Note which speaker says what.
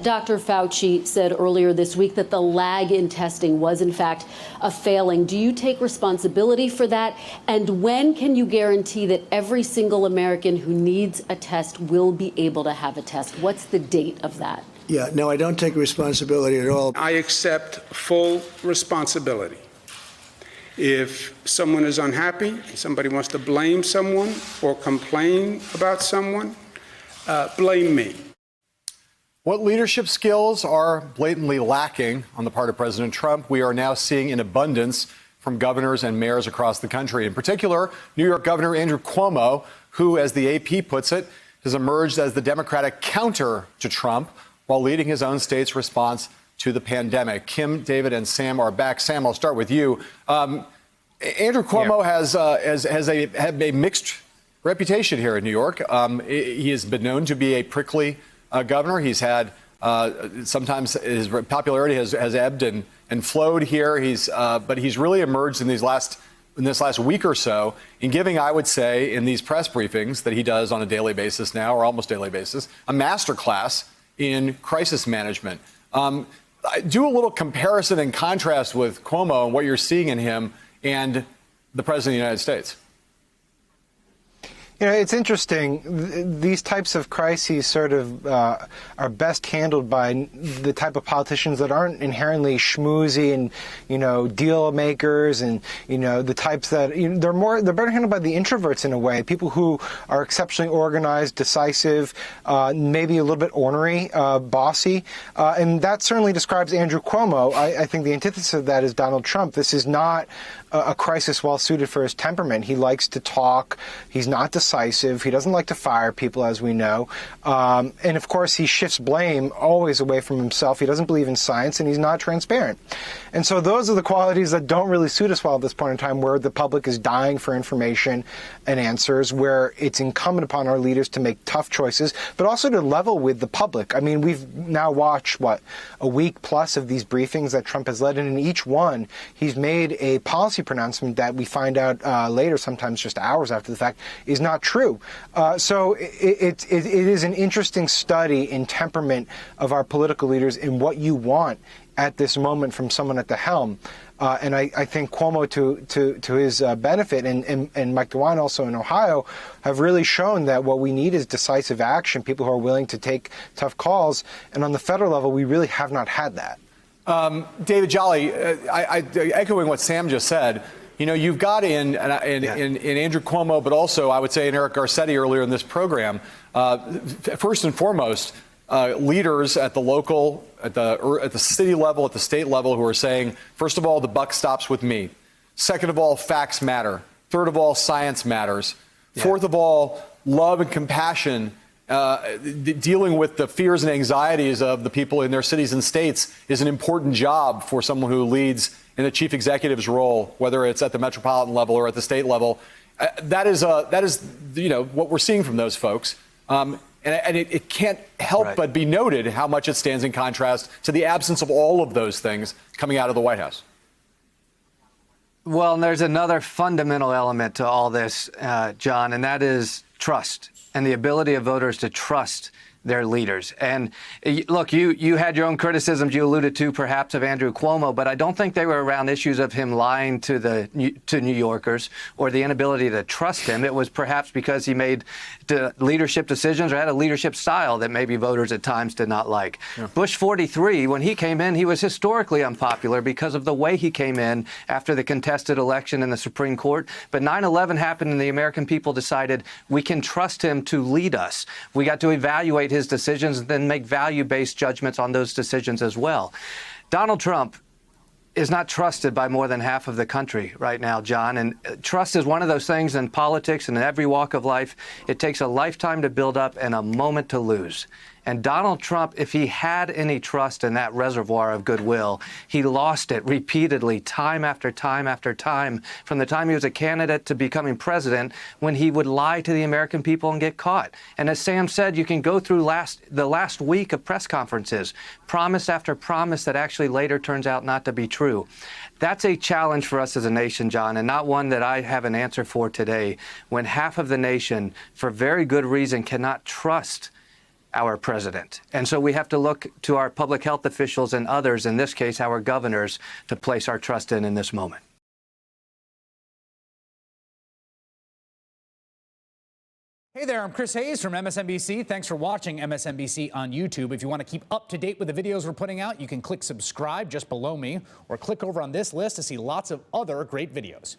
Speaker 1: Dr. Fauci said earlier this week that the lag in testing was, in fact, a failing. Do you take responsibility for that? And when can you guarantee that every single American who needs a test will be able to have a test? What's the date of that?
Speaker 2: Yeah, no, I don't take responsibility at all.
Speaker 3: I accept full responsibility. If someone is unhappy, somebody wants to blame someone or complain about someone, blame me.
Speaker 4: What leadership skills are blatantly lacking on the part of President Trump, we are now seeing in abundance from governors and mayors across the country. In particular, New York Governor Andrew Cuomo, who, as the AP puts it, has emerged as the Democratic counter to Trump while leading his own state's response to the pandemic. Kim, David, and Sam are back. Sam, I'll start with you. Andrew Cuomo has a mixed reputation here in New York. He has been known to be a prickly governor. He's had sometimes his popularity has ebbed and flowed here. But he's really emerged in this last week or so in giving, I would say, in these press briefings that he does on a daily basis now, or almost daily basis, a masterclass in crisis management. Do a little comparison and contrast with Cuomo and what you're seeing in him and the president of the United States.
Speaker 5: You know, it's interesting. These types of crises sort of are best handled by the type of politicians that aren't inherently schmoozy and, you know, deal makers and, you know, the types that they're better handled by the introverts in a way. People who are exceptionally organized, decisive, maybe a little bit ornery, bossy. And that certainly describes Andrew Cuomo. I think the antithesis of that is Donald Trump. This is not a crisis well suited for his temperament. He likes to talk. He's not decisive. He doesn't like to fire people, as we know. And of course, he shifts blame always away from himself. He doesn't believe in science, and he's not transparent. And so those are the qualities that don't really suit us well at this point in time, where the public is dying for information and answers, where it's incumbent upon our leaders to make tough choices, but also to level with the public. I mean, we've now watched, a week plus of these briefings that Trump has led, and in each one, he's made a policy pronouncement that we find out later, sometimes just hours after the fact, is not true. So it is an interesting study in temperament of our political leaders and what you want at this moment from someone at the helm. And I think Cuomo, to his benefit, and Mike DeWine also in Ohio, have really shown that what we need is decisive action, people who are willing to take tough calls. And on the federal level, we really have not had that.
Speaker 4: David Jolly, echoing what Sam just said, you know, you've got in Andrew Cuomo, but also I would say in Eric Garcetti earlier in this program, first and foremost, leaders at the local, at the city level, at the state level, who are saying, first of all, the buck stops with me. Second of all, facts matter. Third of all, science matters. Fourth of all, love and compassion. Dealing with the fears and anxieties of the people in their cities and states is an important job for someone who leads in a chief executive's role, whether it's at the metropolitan level or at the state level. That is what we're seeing from those folks. And it can't help but be noted how much it stands in contrast to the absence of all of those things coming out of the White House.
Speaker 6: Well, and there's another fundamental element to all this, John, and that is trust and the ability of voters to trust their leaders. And look, you had your own criticisms you alluded to perhaps of Andrew Cuomo, but I don't think they were around issues of him lying to New Yorkers or the inability to trust him. It was perhaps because he made leadership decisions or had a leadership style that maybe voters at times did not like. Yeah. Bush 43, when he came in, he was historically unpopular because of the way he came in after the contested election in the Supreme Court. But 9/11 happened and the American people decided we can trust him to lead us. We got to evaluate his decisions and then make value-based judgments on those decisions as well. Donald Trump is not trusted by more than half of the country right now, John. And trust is one of those things in politics and in every walk of life. It takes a lifetime to build up and a moment to lose. And Donald Trump, if he had any trust in that reservoir of goodwill, he lost it repeatedly, time after time after time, from the time he was a candidate to becoming president, when he would lie to the American people and get caught. And as Sam said, you can go through the last week of press conferences, promise after promise that actually later turns out not to be true. That's a challenge for us as a nation, John, and not one that I have an answer for today, when half of the nation, for very good reason, cannot trust our president. And so we have to look to our public health officials and others, in this case, our governors, to place our trust in this moment.
Speaker 7: Hey there, I'm Chris Hayes from MSNBC. Thanks for watching MSNBC on YouTube. If you want to keep up to date with the videos we're putting out, you can click subscribe just below me or click over on this list to see lots of other great videos.